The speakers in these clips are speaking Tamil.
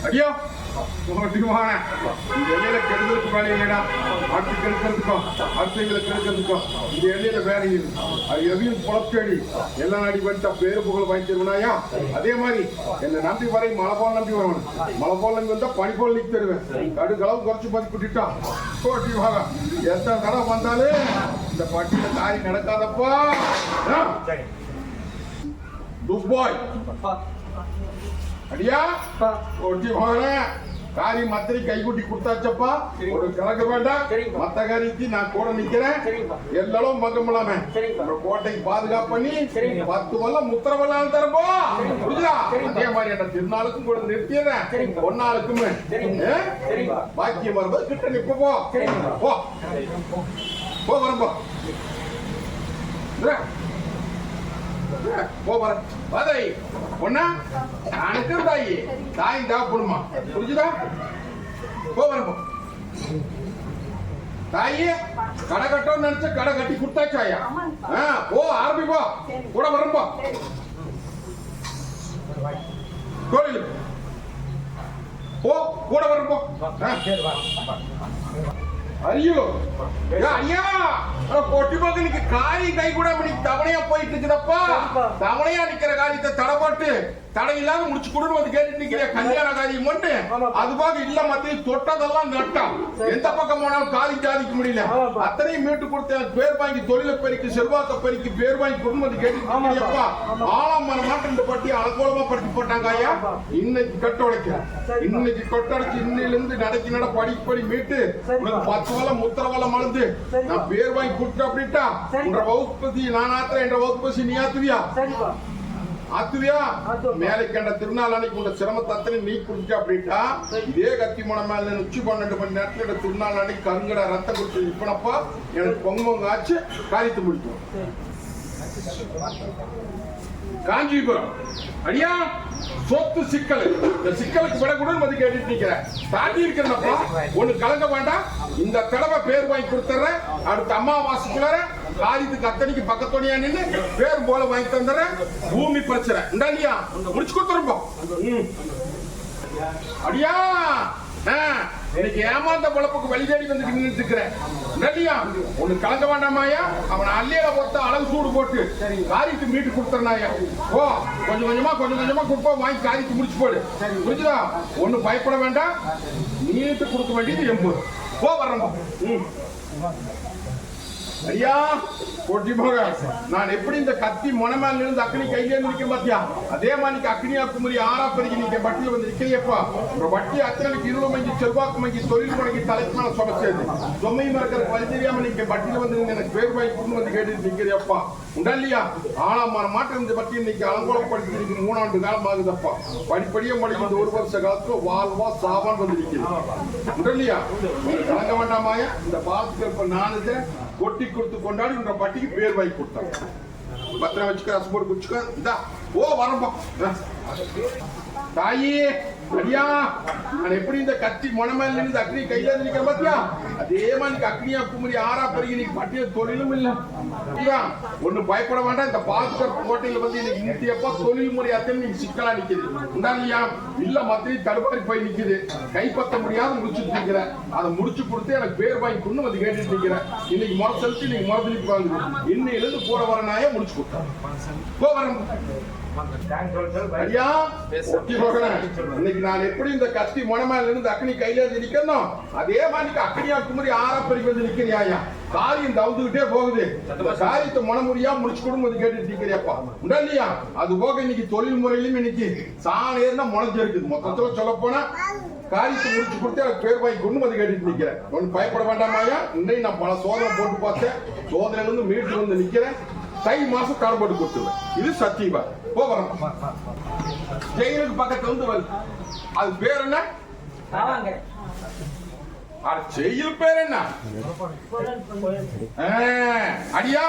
ஐயோ முகத்துக்குமான இந்த எல்லையில கெடுதலுக்கு வேலை இல்லைடா. அடுத்து கெடுக்கிறதுக்கும் அடுத்தவங்களை கெடுக்கிறதுக்கும் இந்த எல்லையில வேலை இருக்கு. அது எதையும் புலப்பேடி எல்லாம் நாடி வந்துட்டா பேரு புகழ் வாங்கிச்சிருவனாயா. அதே மாதிரி என்னை நம்பி வரை மழை போல் நம்பி வரணும். மழை போல் நம்பி வந்தா பனி போல் நிக்க தருவேன். கடுகளவு குறைச்சு பதி குட்டிட்டான் போட்டிவாக எத்தனை தடவை வந்தாலும் இந்த பட்டியல தாரி நடக்காதப்பா. துப்பாய் அடியா ஒட்டி போகிறேன். காரி மத்திரி கைகுட்டி கொடுத்தாச்சப்பா. ஒரு கணக்கு வேண்டாம். மத்த காரிக்கு நான் கூட நிக்கிறேன். எல்லாரும் மங்கமலாமே கோட்டைக்கு பாதுகாப்பு பண்ணி 10 வல்லம் முத்திரவெல்லாம் தரப்போ புரியுதா. அதே மாதிரி என்ன திருநாளுக்கும் கூட நிறுத்திடுறேன். ஒன்னாளுக்குமே பாக்கியம் வரும்போது கிட்ட நிப்ப போ வரம்போ பதை பொண்ணா எனக்கு தாயி தாயும் தேவைப்படுமா புரிஞ்சுதா. போ வரம்போ தாயி கடை கட்டோன்னு நினைச்ச கடை கட்டி கொடுத்தாச்சாயா. போ ஆரம்பிப்போ கூட வரம்போ கோயில் போ கூட வரம்போ. ஐயோ ஐயா பொட்டி பக்கனுக்கு காரி கை கூட தவணையா போயிட்டு இருக்குதப்பா. தவணையா நிக்கிற காரியத்தை தடை போட்டு தடை இல்லாம முடிச்சு கொடுன்னு வந்து கேட்டு நிக்கிற கல்யாண காரியம் ஒன்று அது போக இல்ல மத்திய தொட்டதெல்லாம் நட்டம். எந்த பக்கம் போனாலும் காரி சாதிக்க முடியல. அத்தனையும் மீட்டு கொடுத்த பேர் வாங்கி தொழிலை பெருக்கி செல்வாக்க பெருக்கி பேர் வாங்கி கொடுன்னு வந்து கேட்டுப்பா. ஆளாம் மரம் மாட்டம் இந்த பட்டி அலங்கோலமா படுத்தி போட்டாங்க ஐயா. இன்னைக்கு கட்டொடைக்க இன்னைக்கு கொட்டடைச்சு இன்னிலிருந்து நடக்கி நட படிப்படி மீட்டு 10 வல்லம் முத்திரவல்லம் மலர்ந்து நான் பேர் வாங்கி கொடுத்த அப்படின்ட்டா உன்ற வகுப்பதி நான் ஆத்துறேன். என்ற வகுப்பசி நீ ஆத்துவியா ஆத்துவியா மேலே கண்ட திருநாள் அன்னைக்கு உங்க சிரமத்தை நீ குடிச்சா அப்படின்ட்டா இதே கத்தி மனம் மேல உச்சி 12 மணி நேரத்துல திருநாள் அன்னைக்கு கருங்கடா ரத்தம் குடிச்சு இப்பனப்பா எனக்கு பொங்கங்க ஆச்சு காரியத்தை முடிக்கும். காஞ்சிபுரம் அடியா சொத்து சிக்கல் இந்த சிக்கலுக்கு விடக்கூடாது மதி கேட்டுட்டு நிக்கிறேன். தாண்டி இருக்கிறப்பா ஒண்ணு கலங்க வேண்டாம். இந்த தடவை பேர் வாங்கி கொடுத்துறேன். அடுத்த அம்மாவாசைக்குள்ளார காரியத்துக்கு அத்தனைக்கு பக்கத்தோடையா நின்று பேர் போல வாங்கி தந்துறேன். பூமி பிரச்சனை இல்லையா முடிச்சு கொடுத்துருப்போம். அடியா எனக்கு ஏமாந்த பொழப்புக்கு வழி தேடி வந்து நின்று இருக்கிறேன். ஒண்ணு கலங்க வேண்டாமாயா. அவன் அள்ளியில பொறுத்த அளவு சூடு போட்டு காரியத்துக்கு மீட்டு கொடுத்துறாயா. ஓ கொஞ்சம் கொஞ்சமா கொடுப்போம் வாங்கி காரியத்துக்கு முடிச்சு போடு புரிஞ்சுதா. ஒண்ணு பயப்பட வேண்டாம். நீட்டு கொடுக்க வேண்டியது 80 போ வர்றோம். ஐயா போட்டி போக நான் எப்படி இந்த கத்தி மொனமேல இருந்து அக்னி கையில நிக்க பாத்தியா அதே மாதிரி அக்னியா குமரி ஆறாப்பதிக்கு நீங்க பட்டியல வந்து நிக்கலையப்பா. உங்க பட்டி அத்தனைக்கு இருள் மங்கி செல்வாக்கு மங்கி தொழில் மங்கி தலைக்குமான சொமச்சது சொம்மை மறக்கிற வழி தெரியாம நீங்க பட்டியல வந்து எனக்கு பேர் வாங்கி கொண்டு வந்து கேட்டு நிக்கிறியப்பா உண்டா இல்லையா. ஆளாமான மாற்றம் இந்த பட்டி இன்னைக்கு அலங்கோலப்படுத்தி இருக்கு. 3 ஆண்டு காலம் ஆகுதப்பா. படிப்படியே முடிக்கும். இந்த 1 வருஷ காலத்துல வாழ்வா சாவான் வந்து நிக்கிறது உண்டா இல்லையா. கலங்க வேண்டாமாயா. இந்த பாத்துக்கு நானு கொட்டி கொடுத்து கொண்டாடி உங்க பட்டிக்கு பேர் வாங்கி கொடுத்தாங்க. பத்திரம் வச்சுக்க ரசம் போட்டு குடிச்சுக்க. இந்தா ஓ வரம்பா தாயி ஐயா நான் எப்படி இந்த கத்தி மொனமேல இருந்து அக்னி கையில நிக்கிற பாத்தியா அதே மாதிரி அக்னியா குமரி ஆறா பெருகி நீ பட்டிய தொழிலும் இல்ல ஐயா ஒண்ணு பயப்பட வேண்டாம் இந்த பாஸ்கர் கோட்டையில வந்து இன்னைக்கு இந்தியப்பா தொழில் முறை அத்தனை நீங்க சிக்கலா நிக்குது உண்டாலியா இல்ல மத்திய தடுப்பாரி போய் நிக்குது கைப்பற்ற முடியாத முடிச்சுட்டு நிக்கிற அதை முடிச்சு கொடுத்து எனக்கு பேர் வாங்கி கொண்டு வந்து கேட்டுட்டு நிக்கிறேன் இன்னைக்கு முறை செலுத்தி நீங்க முறை திருப்பி வாங்குது இன்னையில இருந்து போற வர நாயே முடிச்சு கொடுத்தேன் போ வரேன் ஐயா இன்னைக்கு நான் எப்படி இந்த கத்தி மொனமேல இருந்து அக்னி கையில நிக்கணும் அதே மாதிரி அக்னியா குமரி ஆறா பெருகி வந்து நிக்கிறியா ஐயா காரியம் தவுந்துகிட்டே போகுது காரியத்தை மனமுடியா முடிச்சு கொடுங்க கேட்டு நிக்கிறியாப்பா உண்டா இல்லையா அது போக இன்னைக்கு தொழில் முறையிலும் இன்னைக்கு சாணேர்னா முளைஞ்சிருக்குது மொத்தத்துல சொல்ல போனா காரியத்தை முடிச்சு கொடுத்து எனக்கு பேர் வாங்கி கொண்டு வந்து கேட்டுட்டு நிக்கிறேன் ஒன்னும் பயப்பட வேண்டாமாயா இன்னைக்கு நான் பல சோதனை போட்டு பார்த்தேன் சோதனையில இருந்து மீட்டு வந்து நிக்கிறேன் தை மாசம் கடன்பட்டு கொடுத்துருவேன் இது சத்தியமா போகிறோம் ஜெயிலுக்கு பக்கத்துல வந்து வருது அது பேர் என்ன ஜெயில் பேர் என்ன அடியா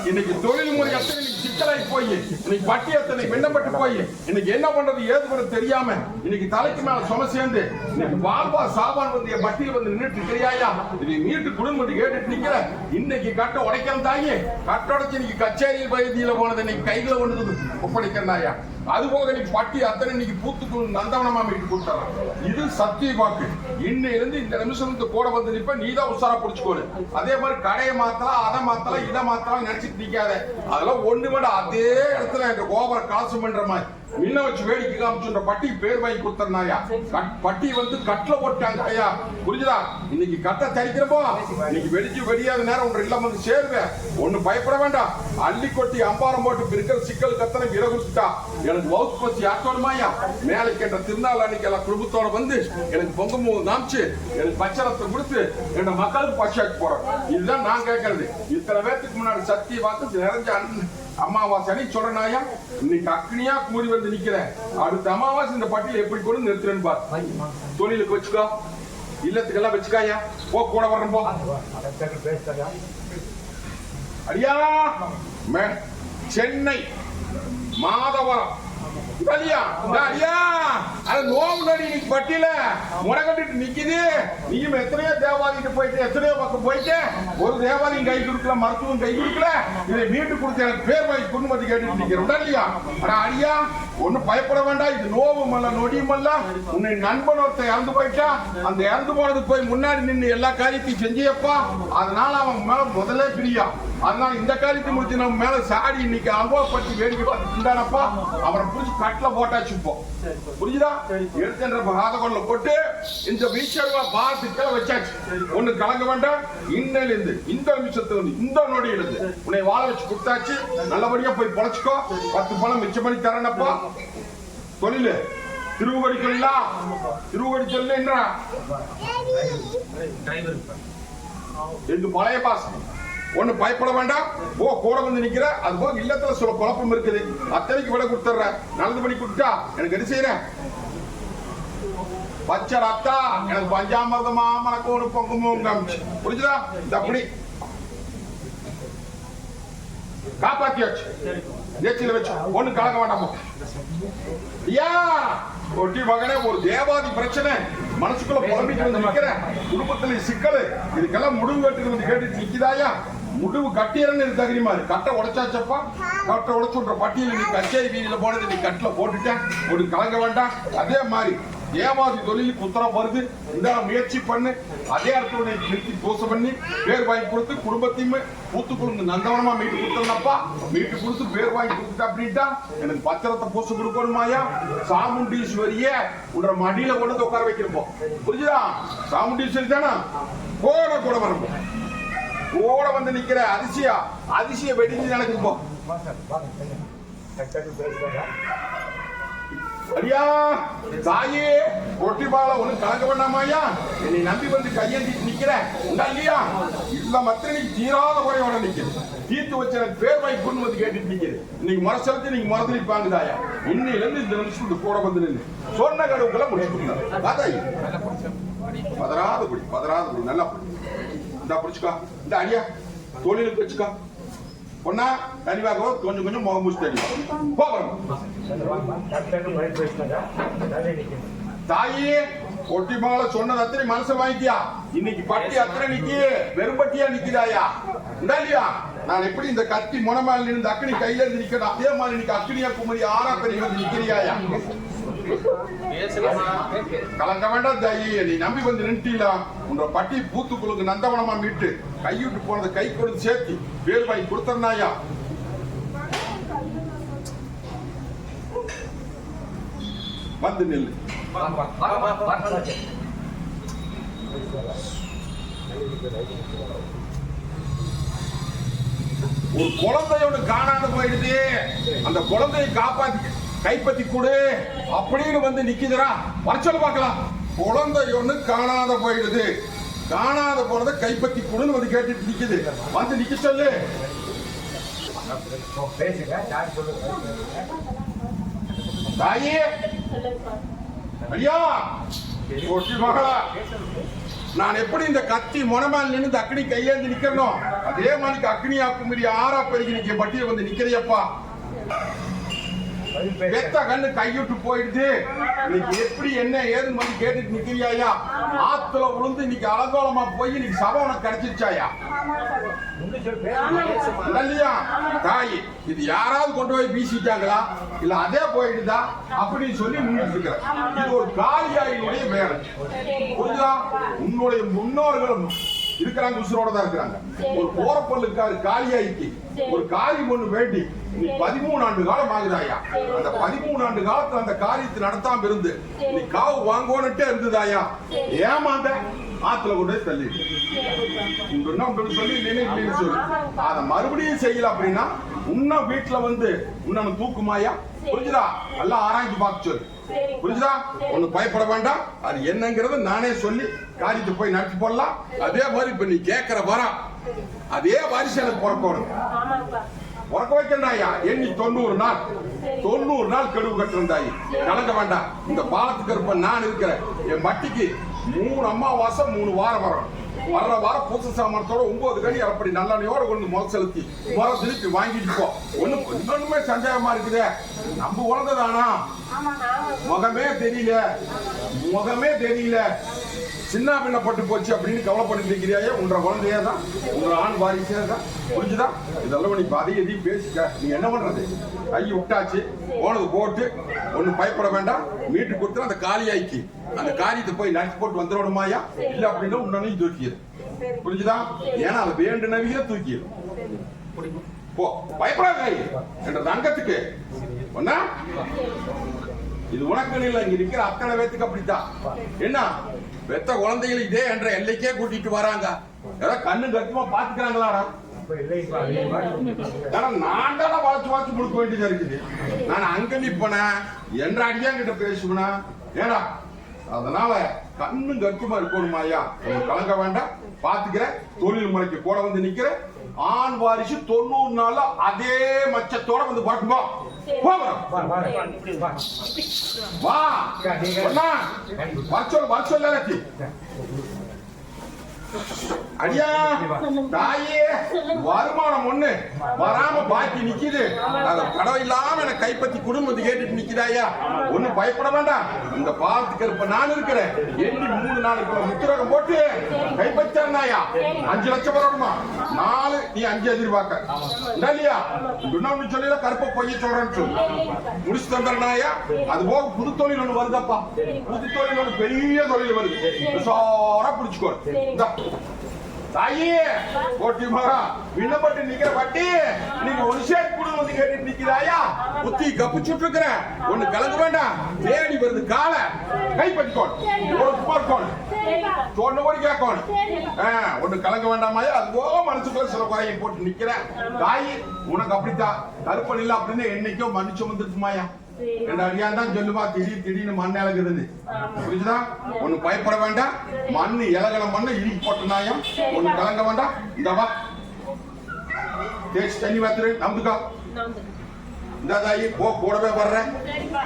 இன்னைக்கு தொழில் முறை எத்தனை சிக்கலாய் போய் இன்னைக்கு பட்டி எத்தனை வெண்ணப்பட்டு போய் இன்னைக்கு என்ன பண்றது ஏது பண்ண தெரியாம இன்னைக்கு தலைக்கு மேல சும சேர்ந்து இன்னைக்கு வாழ்வா சாபான் வந்து என் பட்டியல் வந்து நின்றுட்டு தெரியாயா இதை மீட்டு குடும்பம் கேட்டுட்டு நிக்கிற இன்னைக்கு கட்ட உடைக்கணும் தாயி கட்ட உடைச்சு இன்னைக்கு கச்சேரி பகுதியில போனது இன்னைக்கு கைகளை ஒன்று ஒப்படைக்கிறாயா அது போக இன்னைக்கு பட்டி அத்தனை இன்னைக்கு பூத்துக்கு நந்தவனமா மீட்டு கொடுத்துறான் இது சத்திய வாக்கு இன்னையிலிருந்து இந்த நிமிஷம் கூட வந்து நிப்ப நீதான் உசாரா புடிச்சுக்கோடு அதே மாதிரி கடையை மாத்தலாம் அதை மாத்தலாம் இதை மாத்தலாம் நினைச்சிட்டு நிக்காத அதெல்லாம் ஒண்ணு விட அதே இடத்துல எங்க கோபுர காசு பண்ற மாதிரி மின்ன வச்சு வேடிக்கை காமிச்சுன்ற பட்டி பேர் வாங்கி கொடுத்தனாயா பட்டி வந்து கட்டில போட்டாங்க ஐயா புரிஞ்சுதா இன்னைக்கு கட்டை தரிக்கிறப்போ இன்னைக்கு வெடிச்சு வெடியாத நேரம் ஒன்று இல்லாம வந்து சேருவேன் ஒண்ணு பயப்பட வேண்டாம் அள்ளி கொட்டி அம்பாரம் போட்டு இருக்கிற சிக்கல் கத்தனை விட கொடுத்துட்டா எனக்கு வவுத்து பசி ஆட்டோடுமாயா மேலே கேட்ட திருநாள் அன்னைக்கு எல்லாம் குடும்பத்தோட வந்து எனக்கு பொங்கமூ காமிச்சு எனக்கு பச்சரத்தை கொடுத்து என் மக்களுக்கு பச்சாக்கி போறேன் இதுதான் நான் கேட்கறது இத்தனை பேருக்கு முன்னாடி சத்திய வாக்கு நிறைஞ்ச அமாவாசை சொல்றனாயா இன்னைக்கு அக்னியா கூறி வந்து நிக்கிறேன் அடுத்த அமாவாசை இந்த பட்டியல் எப்படி கொண்டு நிறுத்துறேன்னு பாரு தொழிலுக்கு வச்சுக்கோ இல்லத்துக்கெல்லாம் வச்சுக்காயா போ கூட வர்றேன் போ அடியா சென்னை மாதவரம் பட்டியல முடக்கட்டு நிக்குது நீயும் எத்தனையோ தேவாலயத்துக்கு போயிட்டு எத்தனையோ பக்கம் போயிட்டு ஒரு தேவாலயம் கை கொடுக்கல மருத்துவம் கை கொடுக்கல இதை மீட்டு கொடுத்து எனக்கு பேர் வாங்கி கொண்டு வந்து கேட்டு நிக்கிறேன் இல்லையா ஆனா அடியா ஒன்னும் பயப்பட வேண்டாம் இது நோவும் அல்ல நொடியும் அல்ல உன்னை நண்பன் ஒருத்தன் இறந்து போயிட்டா அந்த இறந்து போனதுக்கு போய் முன்னாடி நின்று எல்லா காரியத்தையும் செஞ்சியப்பா அதனால அவன் மேல முதல்ல பிரியா அதனால இந்த காரியத்தை முடிச்சு நம்ம மேல சாடி இன்னைக்கு அனுபவப்பட்டு வேடிக்கை பார்த்துட்டானப்பா அவரை புடிச்சு கட்டில போட்டாச்சு இப்போ புரியுதா எடுத்துன்ற பாதகொள்ள போட்டு இந்த வீச்சர்ல பாத்துக்களை வச்சாச்சு ஒண்ணு கலங்க வேண்டாம் இன்னையில இருந்து இந்த நிமிஷத்துல இருந்து இந்த நொடியில இருந்து உன்னை வாழ வச்சு கொடுத்தாச்சு நல்லபடியா போய் பொழைச்சுக்கோ 10 பணம் மிச்சம் பண்ணி தரேனப்பா தொழில் திருவடிக்கல்லா திருவடி சொல்லுன்றா எங்க பழைய பாசம் ஒண்ணு பயப்பட வேண்டாம் ஓ கூட வந்து நிக்கிற அது போக இல்லத்துல சில குழப்பம் இருக்குது அத்தனைக்கு விட கொடுத்துற நல்லது பண்ணி கொடுத்தா எனக்கு என்ன செய்யறேன் பச்சை ரத்தா எனக்கு பஞ்சாமிரதமா மனக்கு ஒரு பொங்குமும் காமிச்சு புரிஞ்சுதா இந்த அப்படி காப்பாத்தியாச்சு நேச்சில வச்சு ஒண்ணு கலக்க வேண்டாமா ஐயா ஒட்டி மகனே ஒரு தேவாதி பிரச்சனை மனசுக்குள்ள புலம்பிட்டு வந்து நிக்கிற குடும்பத்துல சிக்கல் இதுக்கெல்லாம் முடிவு கட்டுக்கு வந்து கேட்டு நிக்குதாயா முடிவு கட்டியறன்னு தகுதிமா கட்டை உடைச்சாச்சப்பா கட்டை உடைச்சுன்ற பட்டியல நீ கச்சேரி வீதியில போனது நீ கட்டில போட்டுட்டேன் ஒரு கலங்க வேண்டாம் அதே மாதிரி தேவாதி தொழிலுக்கு உத்தரவு வருது இந்த முயற்சி பண்ணு அதே இடத்துல நிறுத்தி தோசை பண்ணி பேர் வாங்கி கொடுத்து குடும்பத்தையுமே பூத்து கொடுங்க நந்தவனமா மீட்டு கொடுத்தா மீட்டு கொடுத்து பேர் வாங்கி கொடுத்துட்டா அப்படின்ட்டா எனக்கு பத்திரத்தை பூசு கொடுக்கணுமாயா சாமுண்டீஸ்வரிய உன்ற மடியில கொண்டு உட்கார வைக்கிறப்போம் புரிஞ்சுதா சாமுண்டீஸ்வரி தானே கூட கூட வரப்போம் கூட வந்து நிக்கிற அதிசய வெடிஞ்சு எனக்கு போ ஐயா தாயே ஒட்டிபால ஒண்ணு கலக்க வேண்டாமாயா என்னை நம்பி வந்து கையெழுத்திட்டு நிக்கிற உண்டா இல்லையா இல்ல மத்த நீ தீராத குறையோட நிக்குது தீர்த்து வச்ச பேர் வாங்கி கொண்டு வந்து கேட்டுட்டு நிக்குது இன்னைக்கு மரசலத்து நீங்க மரத்துல பாங்குதாயா இன்னையில இருந்து இந்த நிமிஷத்துக்கு கூட வந்து நின்று சொன்ன கடவுக்குள்ள முடிச்சு தாத்தாயி பதறாத குடி நல்லா குடி இந்த பிடிச்சுக்கா இந்த அடியா தொழிலுக்கு வச்சுக்கா பொண்ணா தனிவாக கொஞ்சம் கொஞ்சம் முகம் முடிச்சு தண்ணி போகிறோம் தாயி ஒட்டி மகள சொன்னது அத்தனை மனசு வாங்கிட்டியா? இன்னைக்கு பட்டி அத்தனை நிக்கி வெறும்பட்டியா நிக்குதாயா? இல்லையா? நான் எப்படி இந்த கத்தி முனமால இருந்து அக்னி கையில இருந்து நிக்கணும் அதே மாதிரி இன்னைக்கு அக்னியா குமரி ஆறா பெரிய வந்து நிக்கிறியாயா? கலங்க வேண்டாம் தாயி, நீ நம்பி வந்து நின்றுட்டீங்களா? உன்ற பட்டி பூத்துக்குழுக்கு நந்தவனமா மீட்டு கைவிட்டு போனதை கை கொடுத்து சேர்த்து வேல் வாங்கி கொடுத்தனாயா? வந்து நில்லு. ஒரு குழந்தையோட காணாத போயிடுது, அந்த குழந்தையை காப்பாத்தி கைப்பற்றி கொடு அப்படின்னு வந்து நிக்குதுரா. வரச்சொல்ல பார்க்கலாம். குழந்தை ஒண்ணு காணாத போயிடுது, காணாத போனதை கைப்பற்றி கொடுன்னு வந்து கேட்டுட்டு நிக்குது. வந்து நிக்க சொல்லு. தாயே ஐயா ஒட்டி மகளா, நான் எப்படி இந்த கத்தி முனமால் நின்று அக்னி கையிலேந்து நிக்கிறனோ அதே மாதிரி அக்னி ஆக்குமரி ஆறா பெருகி நிக்க பட்டியல் வந்து நிக்கிறியப்பா. பெத்த கண்ணு கைவிட்டு போயிடுது. இன்னைக்கு எப்படி என்ன ஏதுன்னு வந்து கேட்டுட்டு நிக்கிறியாயா? ஆத்துல விழுந்து இன்னைக்கு அலங்கோலமா போய் இன்னைக்கு சபை உனக்கு கிடைச்சிருச்சாயா? இல்லையா தாயி? இது யாராவது கொண்டு போய் வீசிட்டாங்களா இல்ல அதே போயிடுதா அப்படின்னு சொல்லி நின்றுட்டு இருக்கிற. இது ஒரு காளியாயினுடைய வேலை. புரியுதா? உன்னுடைய முன்னோர்களும் இருக்கிறாங்க, உசுரோட தான் இருக்கிறாங்க. ஒரு போறப்பல்லுக்காரு காளியாய்க்கு ஒரு காரியம் ஒண்ணு வேண்டி 13 ஆண்டு காலம் ஆகுதாயா? அந்த 13 ஆண்டு காலத்துல அந்த காரியத்தை நடத்தாம இருந்து நீ காவு வாங்கோன்னுட்டே இருந்ததாயா? ஏமாந்த ஆத்துல கொண்டு தள்ளி சொல்லி நினைவு சொல்லி அதை மறுபடியும் செய்யல அப்படின்னா உன்ன வீட்டுல வந்து உன்ன தூக்குமாயா? புரிஞ்சுதா? எல்லாம் ஆராய்ச்சி பார்க்க சொல்லு. புரிஞ்சுதா? ஒண்ணு பயப்பட வேண்டாம். அது என்னங்கிறத நானே சொல்லி காரியத்தை போய் நடத்தி போடலாம். அதே மாதிரி இப்ப நீ கேட்கிற வரம் அதே வாரிசு எனக்கு பிறக்கணும். பிறக்க வைக்கிறாயா? எண்ணி 90 நாள் 90 நாள் கெடுவு கட்டிருந்தாயி. கலக்க வேண்டாம். இந்த பாலத்துக்கு இருப்ப நான் இருக்கிறேன். என் பட்டிக்கு 3 அமாவாசை 3 வாரம் வரும். வர்ற வாரம் பூச சாமானத்தோட 9 கனி அப்படி நல்லெண்ணையோட கொண்டு முறை செலுத்தி முறை திருப்பி வாங்கிட்டு போ. இன்னொன்னுமே சந்தேகமா இருக்குது. நம்ம உலகதானா? முகமே தெரியல, முகமே தெரியல, சின்ன பின்னப்பட்டு போச்சு அப்படின்னு கவலைப்பட்டு இருக்கிறியாயே. உன்ற குழந்தையே தான், உங்க ஆண் வாரிசே தான். புரிஞ்சுதா? இதெல்லாம் நீ அதையும் எதையும் பேசிக்க. நீ என்ன பண்றது? கை விட்டாச்சு, போனது போட்டு ஒண்ணு பயப்பட வேண்டாம். மீட்டு கொடுத்து அந்த காளியாய்க்கு அந்த காரியத்தை போய் நடிச்சு போட்டு வந்துடணுமாயா? இல்ல அப்படின்னா உன்னையும் தூக்கிடு. புரிஞ்சுதா? ஏன்னா அதை வேண்டுனவியே தூக்கிடு. போ, பயப்படாத என்ற தங்கத்துக்கு ஒன்னா. இது உனக்கு இல்ல, இங்க இருக்கிற அத்தனை பேத்துக்கு அப்படித்தான். என்ன பெத்த குழந்தைகள் இதே என்ற எல்லைக்கே கூட்டிட்டு வராங்க. ஏதாவது கண்ணு கருத்துமா பாத்துக்கிறாங்களாடா? நான் தானே வாச்சு வாச்சு கொடுக்க வேண்டியதா இருக்குது. நான் அங்க நிப்பன என்ற அடியாங்கிட்ட பேசுவனா? ஏடா அதனால கண்ணு கருத்துமா இருக்கணுமாயா? கலங்க வேண்டாம். பாத்துக்கிற தொழில் முறைக்கு கூட வந்து நிக்கிற ஆண் வாரிசு 90 நாள்ல அதே மச்சத்தோட வந்து பார்க்குமா? வா வரச்சொல்ல அடியா தாயே, வருமானம் ஒண்ணு வராம பாக்கி நிக்குது. கடவுள் இல்லாம எனக்கு கைப்பற்றி குடும்பத்தை கேட்டுட்டு நிக்குதாயா? ஒண்ணு பயப்பட வேண்டாம். இந்த பாலத்துக்கு இருப்ப நான் இருக்கிறேன். எண்ணி 3 நாளுக்குள்ள முத்திரகம் போட்டு கைப்பற்றாயா? 5 லட்சம் வரணுமா? 4 நீ 5 எதிர்பார்க்க இல்லையா? இன்னொன்னு சொல்லி கருப்ப பொய்ய சொல்றேன்னு சொல்லு. முடிச்சு தந்துறனாயா? அது போக புது தொழில் ஒண்ணு வருதப்பா. புது தொழில் ஒண்ணு பெரிய தொழில் வருது. விசாரா பிடிச்சுக்கோ. தாயே கோட்டி மகா விண்ணப்பட்டு நிக்கிற பட்டி நீங்க ஒரு ஷேட் குடு வந்து கேட்டு நிக்கிறாயா? புத்தி கப்புச்சுட்டு இருக்கிற. ஒண்ணு கலங்க வேண்டாம். தேடி வருது கால கைப்பற்றிக்கோணும். ஒரு பார்க்கணும், சொன்ன ஓடி கேட்கணும். ஒண்ணு கலங்க வேண்டாமாயா? அது போக மனசுக்குள்ள சில குறையை போட்டு நிக்கிற. தாயி உனக்கு அப்படித்தான். கருப்பன் இல்ல அப்படின்னு என்னைக்கோ மன்னிச்சு வந்துருக்குமாயா? என் அடியான் சொல்லுவா திடீர்னு மண் இழகுது. புரிஞ்சுதா? ஒண்ணு பயப்பட வேண்டாம். மண்ணு இலகல மண்ணு இறுக்கி போட்டனாயம். ஒண்ணு கலங்க வேண்டாம். இந்த வா தேய்ச்சி தண்ணி வாத்துரு. நம்புக்கா இந்த தாயி போ, கூடவே வர்றேன்.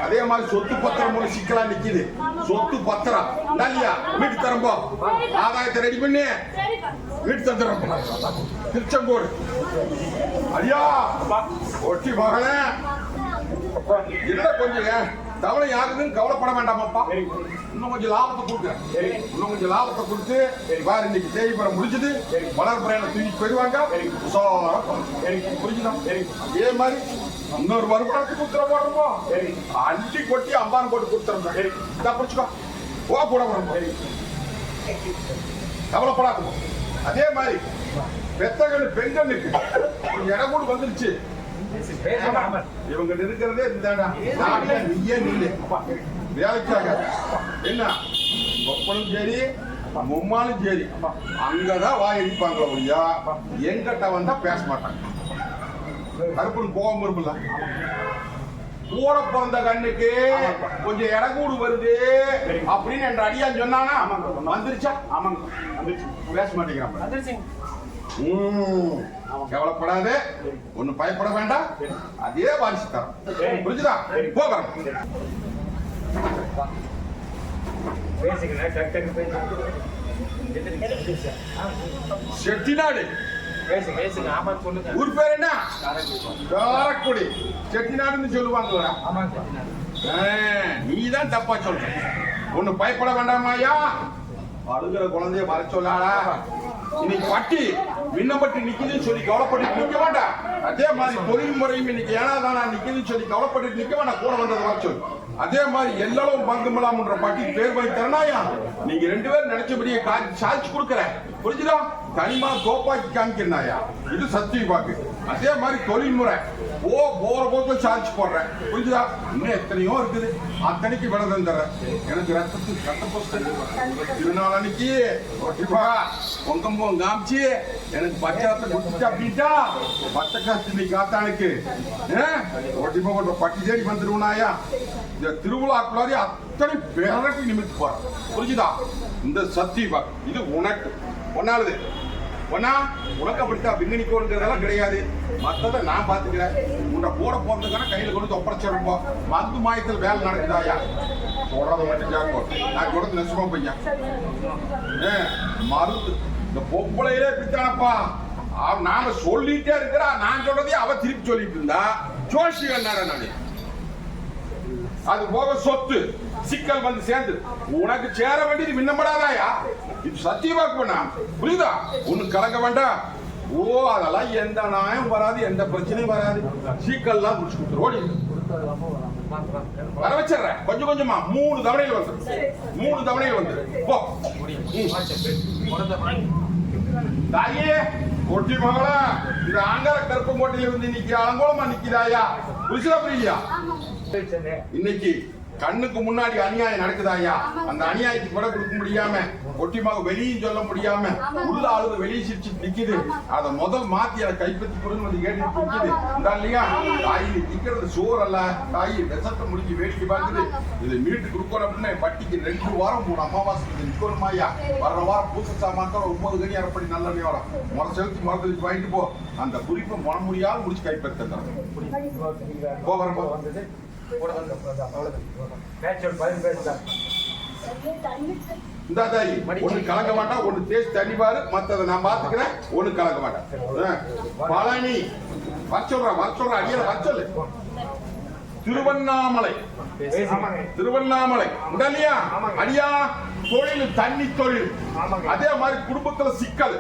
அதே மாதிரி சொத்து பத்திரம் ஒண்ணு சிக்கலா நிக்குது. சொத்து பத்திரம் இல்லையா? வீட்டு தரம்போ ஆதாயத்தை ரெடி பண்ணி வீட்டு தந்துடுறோம். திருச்செங்கோடு அடியா ஒட்டி மகனே இல்ல கொஞ்சம் தவணை ஆகுதுன்னு கவலைப்பட வேண்டாமாப்பா. இன்னும் கொஞ்சம் லாபத்தை கொடுக்குறேன். இன்னும் கொஞ்சம் லாபத்தை கொடுத்து வேற இன்னைக்கு தேய்புரம் முடிஞ்சது, வளர்ப்புறையில தூக்கி போயிடுவாங்க. புரிஞ்சுதான்? இதே மாதிரி இன்னொரு வருமானத்துக்கு உத்தரவு போடுறோமோ அண்டி கொட்டி அம்பான் போட்டு கொடுத்துறோம். இதை புரிச்சுக்கோ. கூட வரும் கவலைப்படாது. அதே மாதிரி பெத்தகள் பெண்களுக்கு இடம் கூட வந்துருச்சு. இவங்க இருக்கிறதே நீயே நில்லு வேலைக்காக. என்ன ஒப்பனும் சரி மும்மாலும் சரி அங்கதான் வாய் அடிப்பாங்களோ ஐயா. எங்கிட்ட வந்தா பேச மாட்டாங்க. கருப்புன்னு கோபம் இருக்குல்ல. கூட பிறந்த கண்ணுக்கு கொஞ்சம் இடக்கூடு வருது அப்படின்னு என்ற அடியான் சொன்னானா வந்துருச்சா? பேச மாட்டேங்கிறான். கவலைப்படாத, ஒண்ணு பயப்பட வேண்டாம். அதே வாரிசு தரம். புரிஞ்சுதா? போகிறோம். செட்டிநாடு ஊர் பேர் என்ன? காரக்குடி. செட்டிநாடுன்னு சொல்லுவாங்க. நீதான் தப்பா சொல்ற. ஒண்ணு பயப்பட வேண்டாமாயா. அழுகிற குழந்தைய வர சொல்லாடா. இன்னைக்கு பட்டி விண்ணப்பட்டு நிக்குதுன்னு சொல்லி கவலைப்பட்டு நிக்க வேண்டாம். அதே மாதிரி தொழில் முறையும் இன்னைக்கு ஏன்னா தான் நிக்குதுன்னு சொல்லி கவலைப்பட்டு நிக்க வேண்டாம். கூட வந்தது வர சொல்லு. அதே மாதிரி எல்லாரும் பங்குமலாம்ன்ற பாட்டிக்கு பேர் வாங்கி தரனாயா. நீங்க ரெண்டு பேரும் நினைச்சபடியே சாதிச்சு கொடுக்குறேன். புரிஞ்சுதா? தனிமா கோப்பாக்கி காமிக்கிறாயா. இது சத்தியம் பாக்கு. அதே மாதிரி தொழில் முறை போற போக்க சாதிச்சு போடுறேன். புரிஞ்சுதா? இன்னும் எத்தனையோ இருக்குது. அத்தனைக்கு விரதம் தர. எனக்கு ரத்த திருநாள் அன்னைக்கு பொங்கம்பம் காமிச்சு எனக்கு பச்சாரத்தை கொடுத்துட்டு அப்படின்ட்டா பச்சை காசு காத்தானுக்கு ஒட்டிப்பா கொண்ட பட்டி தேடி வந்துருவனாயா. இந்த திருவிழாக்குள்ளாரி அத்தனை பேரட்டி நிமித்து போற. புரிஞ்சுதா? இந்த சத்தியமா இது உனக்கு ஒன்னாலுது. ஒன்னா உனக்கு அப்படித்தான் பின்னணிக்கோங்கிறதெல்லாம் கிடையாது. மற்றதை நான் பாத்துக்கிறேன். உன்னை கூட போறதுக்கான கையில கொண்டு ஒப்படைச்சிருப்போம். மருந்து மாயத்தில் வேலை நடக்குதாயா? சொல்றத மட்டும் கேட்போ. நான் சொல்றது நெசமா பையன். மருந்து இந்த பொம்பளையிலே பித்தானப்பா. நாம சொல்லிட்டே இருக்கிறா. நான் சொல்றதே அவ திருப்பி சொல்லிட்டு இருந்தா ஜோஷி என்ன நானு. அது போக சொத்து சிக்கல் வந்து சேர்ந்து உனக்கு சேர வேண்டியது மின்னப்படாதாயா. இது சத்தியமாக்கு வேணா. புரியுதா? ஒண்ணு கலக்க வேண்டாம். அதெல்லாம் எந்த நியாயம் வராது, எந்த பிரச்சனையும் வராது. சிக்கல்லாம் முடிச்சு கொடுத்துரு. ஓடி வர வச்சிடுறேன். கொஞ்சம் கொஞ்சமா 3 தவணையில் வந்து 3 தவணையில் வந்து போ. தாயே கொட்டி மகளா, இது ஆங்கார கருப்பங்கோட்டையில வந்து இன்னைக்கு அலங்கோலமா நிக்குதாயா. புரிச்சுதா? புரியலையா? இன்னைக்கு கண்ணுக்கு முன்னாடி அநியாயம் நடக்குதாயா. அந்த அநியாயத்துக்கு விட கொடுக்க முடியாம ஒட்டிமாக வெளியும் சொல்ல முடியாம உள்ள ஆளுங்க வெளியே சிரிச்சு நிக்குது. அதை முதல் மாத்தி அதை கைப்பற்றி கொடுன்னு வந்து கேட்டு நிக்குது. இல்லையா? தாய் நிக்கிறது சோறு அல்ல. தாய் விஷத்தை முடிஞ்சு வேடிக்கை பார்க்குது. இதை மீட்டு கொடுக்கணும் அப்படின்னு பட்டிக்கு 2 வாரம் 3 அமாவாசைக்கு நிக்கணுமாயா. வர்ற வாரம் பூச சாமான் 9 கனி அரைப்படி நல்ல வரும். முறை செலுத்தி மரத்துக்கு வாங்கிட்டு போ. அந்த குறிப்பை முறை முடியாது முடிச்சு கைப்பற்ற போகிறோம். இந்த தாய் ஒண்ணு கலக்க மாட்டான். ஒண்ணு தேய்ச்சி தண்ணிப்பாரு. மத்ததை நான் பாத்துக்கிறேன். ஒண்ணு கலக்க மாட்டேன். பழனி வர சொல்ற அடியில வர சொல்லு. திருவண்ணாமலை உடலியா அடியா. தொழில் தண்ணி தொழில். அதே மாதிரி குடும்பத்துல சிக்கல்.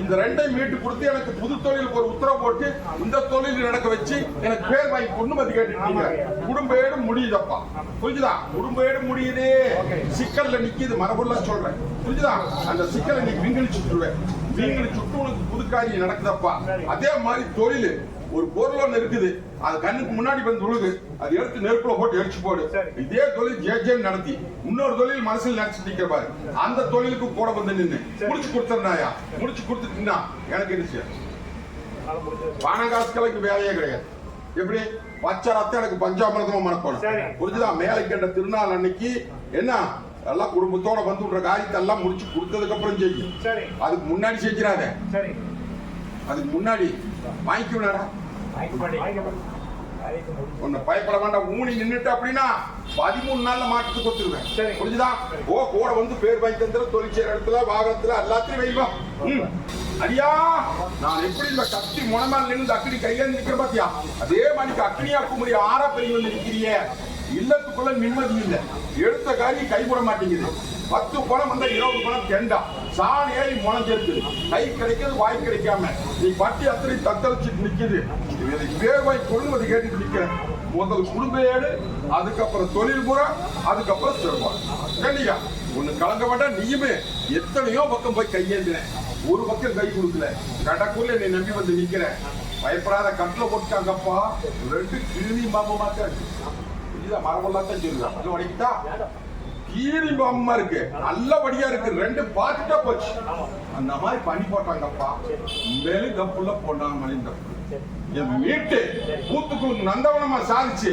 இந்த 2ஐயும் மீட்டு கொடுத்து எனக்கு புது தொழிலுக்கு ஒரு உத்தரவு போட்டு இந்த தொழில் நடக்க வச்சு எனக்கு பேர் வாங்கி கொண்டு வந்து கேட்டுட்டீங்க. குடும்பேடு முடியுதப்பா. புரிஞ்சுதா? குடும்பேடு முடியுது. சிக்கல்ல நிக்கிது. மரபுள்ள சொல்றேன். புரிஞ்சுதா? அந்த சிக்கலை நீ விங்கலி சுட்டுருவேன். விங்கலி சுட்டு உனக்கு புது காரியம் நடக்குதப்பா. அதே மாதிரி தொழில் ஒரு பொருள் ஒண்ணு இருக்குது. அது கண்ணுக்கு முன்னாடி வந்து உழுது. அது எடுத்து நெருப்புல போட்டு எரிச்சு போடு. இதே தொழில் ஜே நடத்தி இன்னொரு தொழில் மனசில் நினைச்சு நிக்கிற பாரு. அந்த தொழிலுக்கு கூட வந்து நின்று முடிச்சு கொடுத்துருந்தாயா. முடிச்சு கொடுத்துட்டீங்கன்னா எனக்கு என்ன செய்ய பணம் காசுகளுக்கு வேலையே கிடையாது. எப்படி பச்சை ரத்தம் எனக்கு பஞ்சாமிரதமா மனப்படும். புரிஞ்சுதா? மேலை கண்ட திருநாள் அன்னைக்கு என்ன எல்லாம் குடும்பத்தோட வந்து விடுற காரியத்தை எல்லாம் முடிச்சு கொடுத்ததுக்கு அப்புறம் செய்யும். அதுக்கு முன்னாடி செஞ்சிடாத. அதுக்கு முன்னாடி வாங்கிக்கணும்டா. ஒன்னு பயப்பட வேண்டாம். ஊனி நின்னுட்டு அப்படின்னா 13 நாள்ல மாட்டுக்கு கொடுத்துருவேன். புரிஞ்சுதா? கூட வந்து பேர் வாங்கி தந்துற தொழில் செய்யற இடத்துல வாகனத்துல எல்லாத்தையும் வைவோம். அடியா நான் எப்படி இந்த கத்தி முனமால் நின்று அக்கடி கையில நிக்கிற பாத்தியா. அதே மாதிரி அக்னியா குமரி 6 பெரிய வந்து நிக்கிறியே. இல்லத்துக்குள்ள நிம்மதி இல்லை. எடுத்த காரியம் கைகூட மாட்டேங்குது. 10 பணம் வந்தா 20 பணம் தெண்டா. சாணி ஏறி முளைஞ்சிருக்கு. கை கிடைக்கிறது வாய் கிடைக்காம நீ பட்டி அத்தனை தத்தளிச்சுட்டு நிக்குது. பேர் வாய் கொள்ளுவது கேட்டுட்டு நிக்கிறேன். முதல் குடும்ப ஏடு, அதுக்கப்புறம் தொழில் முறை, அதுக்கப்புறம் செல்வாள். கண்டிப்பா ஒண்ணு கலங்க மாட்டா. நீயுமே எத்தனையோ பக்கம் போய் கையேந்தினேன், ஒரு பக்கம் கை கொடுக்கல. கடக்குள்ள நீ நம்பி வந்து நிக்கிற. பயப்படாத, கட்டில போட்டுட்டாங்கப்பா. 2 கிருமி பாம்பமாத்தான் இருக்கு. இதுதான் மரபெல்லாம் தான் சொல்லுவேன். அது வரைக்குதா கீரி பாம்பமா இருக்கு, நல்லபடியா இருக்கு. 2 பார்த்துட்டா போச்சு. அந்த மாதிரி பண்ணி போட்டாங்கப்பா. மேலும் கப்புள்ள போனாங்க மலிந்தப்பு. என் வீட்டு கூத்துக்குழு நந்தவனமா சாதிச்சு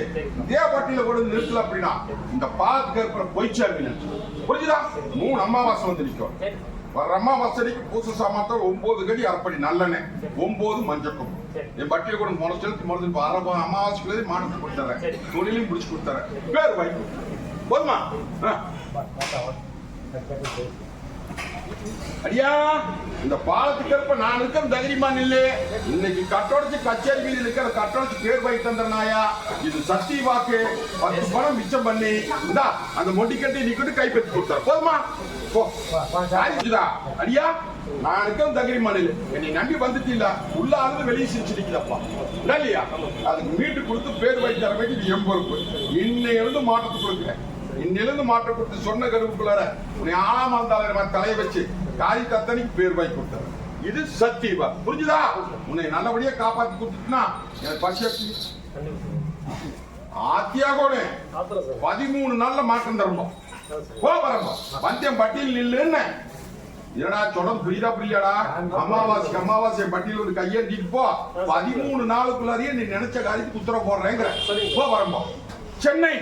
தேவட்டியில கொண்டு நிறுத்தல அப்படின்னா இந்த பாலத்துக்கு இருக்கிற பொய்ச்சாமி புரிஞ்சுதா? 3 அமாவாசை வந்து நிற்கும். வர அமாவாசைக்கு பூச சாமான் 9 கடி அரைப்படி நல்லெண்ணெய், 9 மஞ்சக்கும். என் பட்டியல கூட முளைச்செலுத்தி முறைஞ்சு அமாவாசைக்குள்ளே மானத்தை கொடுத்துறேன். தொழிலையும் பிடிச்சு கொடுத்துறேன். பேர் வாய்ப்பு போதுமா? அடியா இந்த பாலத்துக்கு இருப்ப நான் இருக்கிற தைரியமா நில்லு. இன்னைக்கு கட்டோடைச்சு கச்சேரி வீதியில் இருக்கிற கட்டோடைச்சு பேர் வாங்கி தந்தனாயா. இது சக்தி வாக்கு. 10 பணம் மிச்சம் பண்ணி இந்தா அந்த மொண்டி கட்டி நீக்கிட்டு கைப்பற்றி கொடுத்தாரு. போதுமா? அடியா நான் இருக்கிற தைரியமா நில்லு. என்னை நம்பி வந்துட்டு இல்ல, உள்ள ஆளுது வெளியே சிரிச்சு நிக்குதப்பா இல்லையா? அதுக்கு மீட்டு கொடுத்து பேர் வாங்கி தர வேண்டிய இது என் பொறுப்பு. இன்னையிலிருந்து மாற்றத்தை கொடுக்குறேன். இன்னிலிருந்து மாற்ற கொடுத்து சொன்ன கருவுக்குள்ளார உன்னை 6ஆம் ஆண்டாளர் தலையை வச்சு காரி தத்தனைக்கு பேர் வாங்கி கொடுத்தாரு. இது சத்தியவா, புரிஞ்சுதா? உன்னை நல்லபடியா காப்பாத்தி கொடுத்துட்டுனா எனக்கு பசி ஆத்தியாக 13 நாள்ல மாற்றம் தரணும். வரணும் பந்தியம் பட்டியல் நில்லுன்னு என்னடா சொல்றது புரியாடா? அமாவாசை பட்டியல் ஒரு கையேந்திட்டு போ. 13 நாளுக்குள்ளாரையே நீ நினைச்ச காரியத்துக்கு உத்தரவு போடுறேங்கிற. வரணும் சென்னை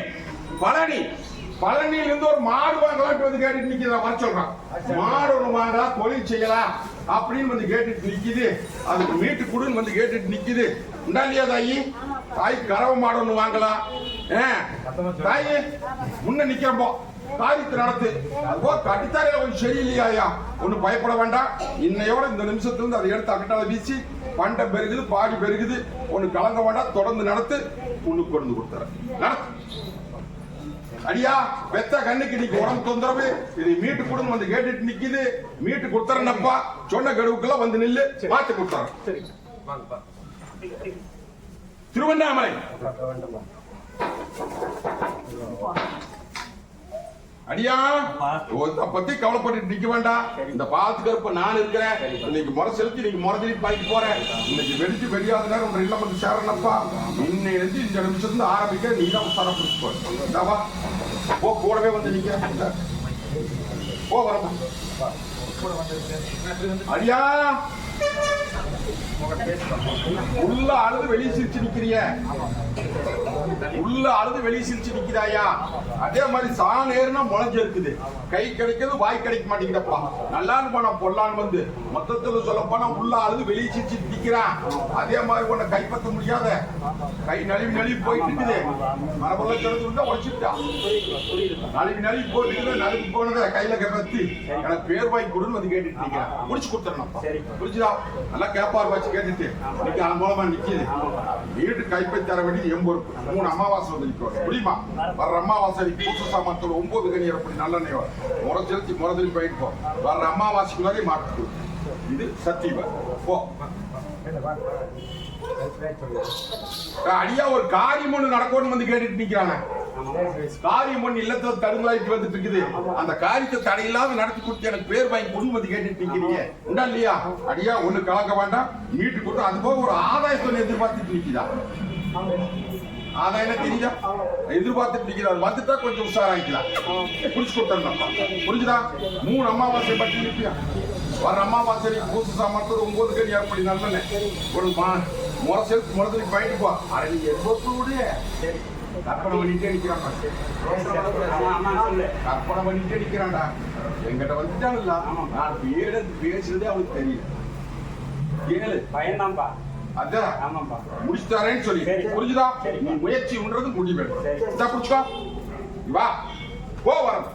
பழனியிலிருந்து ஒரு மாடு வாங்கலாம் வந்து கேட்டுட்டு நிக்குது. வர சொல்றான். மாடு ஒண்ணு வாங்கலாம், தொழில் செய்யலாம் அப்படின்னு வந்து கேட்டுட்டு நிக்குது. அதுக்கு மீட்டு குடுன்னு வந்து கேட்டுட்டு நிக்குது. உண்டா இல்லையா தாயி? தாய் கறவை மாடு ஒண்ணு வாங்கலாம். தாயி முன்ன நிக்கிறப்போ காரியத்தை நடத்து. அதுபோ கட்டித்தாரையில கொஞ்சம் சரியில்லையா? ஒண்ணு பயப்பட வேண்டாம். இன்னையோட இந்த நிமிஷத்துல இருந்து அதை எடுத்து அக்கட்டால வீசி பண்டை பெருகுது, பாடி பெருகுது. ஒண்ணு கலங்க வேண்டாம். தொடர்ந்து நடத்து. ஒண்ணு கொண்டு கொடுத்துற நடத்து. அடியா பெத்த கண்ணுக்கு இன்னைக்கு உடம்பு தொந்தரவு. இதை மீட்டு கொடுன்னு வந்து கேட்டுட்டு நிக்குது. மீட்டு கொடுத்துறேன்னப்பா. சொன்ன கடுவுக்குள்ள வந்து நில்லு. மாத்தி கொடுத்துறேன். திருவண்ணாமலை அடியா பத்தி கவலைப்பட்டு நிக்க வேண்டாம். இந்த பாத்துக்கு இருப்ப நான் இருக்கிறேன். இன்னைக்கு முறை செலுத்தி நீங்க முறை பாய்க்கு போறேன். இன்னைக்கு வெடிச்சு வெடியாத நேரம் உங்க இல்ல வந்து சேரனப்பா. இன்னைக்கு இந்த நிமிஷத்துல ஆரம்பிக்க நீ தான் உசார பிடிச்சு போ. கூடவே வந்து நிக்க போ. வரமா அடியா உள்ள அழுது வெளியே சிரிச்சு நிக்கிறிய. உள்ள அழுது வெளியே சிரிச்சு நிக்கிறாயா? அதே மாதிரி சாணம் ஏறுனா முளைஞ்சு இருக்குது. கை கிடைக்கிறது வாய் கிடைக்க மாட்டேங்குதப்பா. நல்லான்னு போனா பொல்லான்னு வந்து மொத்தத்துல சொல்ல போனா உள்ள அழுது வெளியே சிரிச்சு நிக்கிறான். அதே மாதிரி உன்னை கைப்பற்ற முடியாத கை நழுவி போயிட்டு இருக்குது. மரபெல்லாம் திறந்து உடைச்சுட்டா. நழுவி போயிட்டு நழுவி போனதை கையில கத்தி எனக்கு பேர் வாங்கி கொடுன்னு வந்து கேட்டுட்டு நிக்கிறேன். முடிச்சு கொடுத்துறேன்ப்பா. புரிஞ்சுதா? நல்லா கேப்பார் வச்சு கேட்டுட்டு இன்னைக்கு அது மூலமா நிக்குது. வீட்டு கைப்பற்றி தர வேண்டியது என் பொறுப்பு. 3 அமாவாசை வந்து நிற்கும். முடியுமா? வர்ற அமாவாசை பூச சாமான்கள் 9 கனி அப்படி நல்லெண்ணெய் முறை செலுத்தி முறைதல் போயிட்டு போ. வர்ற அமாவாசைக்குள்ளாரே மாட்டு. இது சத்தியவா. போ அடியா ஒரு காரியம் ஒண்ணு நடக்கும்னு வந்து கேட்டுட்டு நிக்கிறாங்க. காரியம் ஒண்ணு இல்லத்துல தடுங்கலாயிட்டு வந்துட்டு இருக்குது. அந்த காரியத்தை தடையில்லாம நடத்தி கொடுத்து எனக்கு பேர் வாங்கி கொண்டு வந்து கேட்டுட்டு நிக்கிறீங்க. உண்டா இல்லையா? அடியா ஒண்ணு கலக்க வேண்டாம். மீட்டு கொடுத்து அது போக ஒரு ஆதாயத்தை எதிர்பார்த்துட்டு நிக்குதா? ஆதாயம் தெரியுதா? எதிர்பார்த்துட்டு நிக்கிறார். வந்துட்டா கொஞ்சம் உஷாராயிக்கலாம். புடிச்சு கொடுத்தா புரிஞ்சுதா? 3 அமாவாசை பற்றி நிற்பியா. வர அமாவாசை பூச சாமான் 9 கனி அப்படி நல்ல ஒரு முறை செலுத்து முறைக்கு போயிட்டு போ. அரை நீங்க எதிர்பார்த்து கற்பனை பண்ணிட்டே நிக்கிறான். கற்பனை பண்ணிட்டே நிக்கிறான்டா. எங்கிட்ட வந்துட்டான்ல. நான் பேசுறதே அவனுக்கு தெரியும். கேளு பயன்தான்பா. அதான் ஆமாப்பா முடிச்சுட்டாரேன்னு சொல்லி புரிஞ்சுதா? நீ முயற்சி பண்றது முடிவு. புடிச்சுக்கோ. வா போ. வரம்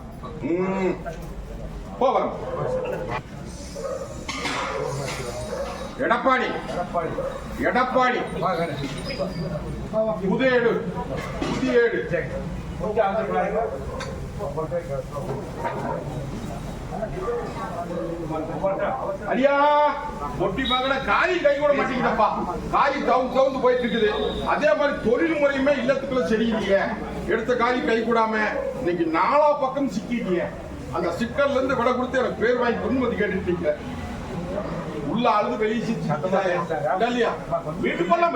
போ. வரம் எடப்பாடி புதியேடு ஐயா பொட்டி மகன காரி கை கூட மாட்டேங்குதப்பா. காரி தவுந்து போயிட்டு இருக்குது. அதே மாதிரி தொழில் முறையுமே இல்லத்துக்குள்ள சரியில்லையே. எடுத்த காரி கை கூடாம இன்னைக்கு நாலா பக்கம் சிக்கிட்டிய. அந்த சிக்கல்ல இருந்து விட கொடுத்து எனக்கு பேர் வாங்கி பொன்மதி கேட்டுட்டீங்க. உள்ள அழுது வெளியே இல்லையா வீட்டுக்கெல்லாம்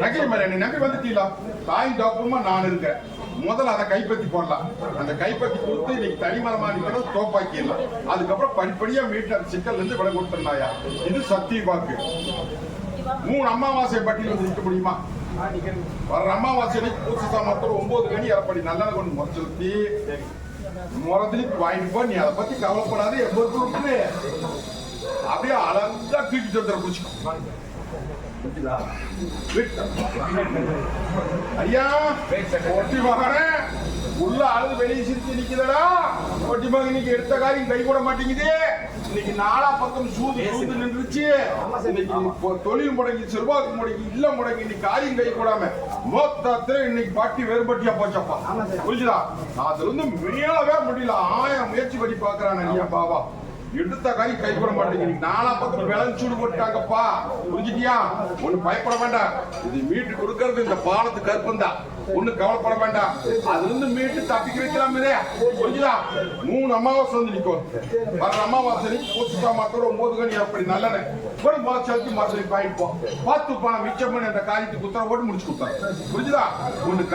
நகை மாதிரி நகை வந்துட்டீங்களா? தாய் டாக்குமா நான் இருக்கேன். முதல்ல அதை கைப்பற்றி போடலாம். அந்த கைப்பற்றி கொடுத்து இன்னைக்கு தனிமரமா நிற்கிறோம் தோப்பாக்கிடலாம். அதுக்கப்புறம் படிப்படியா மீட்டு அந்த சிக்கல் இருந்து விட கொடுத்துருந்தாயா. இது சத்திய வாக்கு. 3 அமாவாசை பட்டியல் வந்து நிற்க முடியுமா? வர்ற அமாவாசை பூச சாமர்த்தம் 9 கனி அரைப்படி நல்லெண்ணெய் கொண்டு முறை செலுத்தி முறத்துக்கு வாங்கிட்டு போ. நீ அதை பத்தி கவலைப்படாது. 80 ரூபாய் அப்படியே அழகா தூக்கிட்டு வந்துட பிடிச்சிக்கோ. ஐயா ஒட்டி மகனே உள்ள அழுது வெளியே சிரிச்சு நிக்கிறடா. ஒட்டி மகன் இன்னைக்கு எடுத்த காரியம் கை கூட மாட்டேங்குது. இன்னைக்கு நாலா பக்கம் சூது நின்றுச்சு. இன்னைக்கு தொழில் முடங்கி, செல்வாக்கு முடங்கி, இல்ல முடங்கி, இன்னைக்கு காரியம் கை கூடாம மொத்தத்துல இன்னைக்கு பாட்டி வேறுபட்டியா போச்சப்பா. புரிஞ்சுதா? அதுல இருந்து மேலவே முடியல. 1000 முயற்சி படி பாக்குறான் ஐயா பாபா. எடுத்த காரி கை கூட மாட்டேங்குது. நாலா பக்கம் விளந்து சூடு போட்டாங்கப்பா. புரிஞ்சுட்டியா? ஒண்ணு பயப்பட வேண்டாம். இது மீட்டு கொடுக்கறது இந்த பாலத்து கற்பம் தான். ஒண்ணு கவலைப்பட வேண்டாம். அதுல இருந்து மீட்டு தப்பிக்க வைக்கலாம். புரிஞ்சுதா? 3 அமாவாசை வந்து நிற்கும். வர்ற அமாவாசை பூசா மாத்திரம் 9 கனி அப்படி நல்லெண்ணெய் ஒரு மாசத்துக்கு மறுபடியும் பாயிப்போம். 10 பணம் மிச்சம் பண்ணி அந்த காரியத்துக்கு உத்தரவு போட்டு முடிச்சு கொடுத்தாங்க. புரிஞ்சுதா? ஒண்ணு